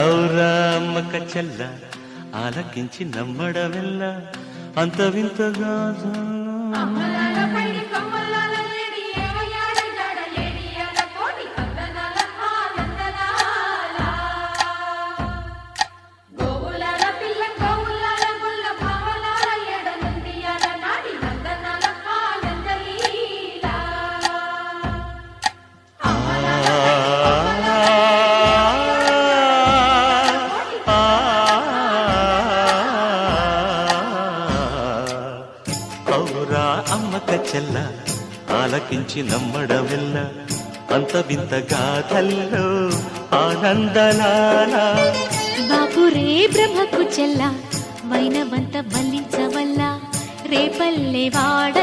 ఔరా అమ్మక చెల్ల ఆలకించి నమ్మడమెల్ల అంత వింతగా ఔరా అమ్మక చెల్ల ఆలకించి నమ్మడమెల్ల అంత వింత గాథల్లో ఆనందలాల బాపురే బ్రహ్మకు చెల్ల వైనవంత వల్లించవల్ల రేపల్లె వాడ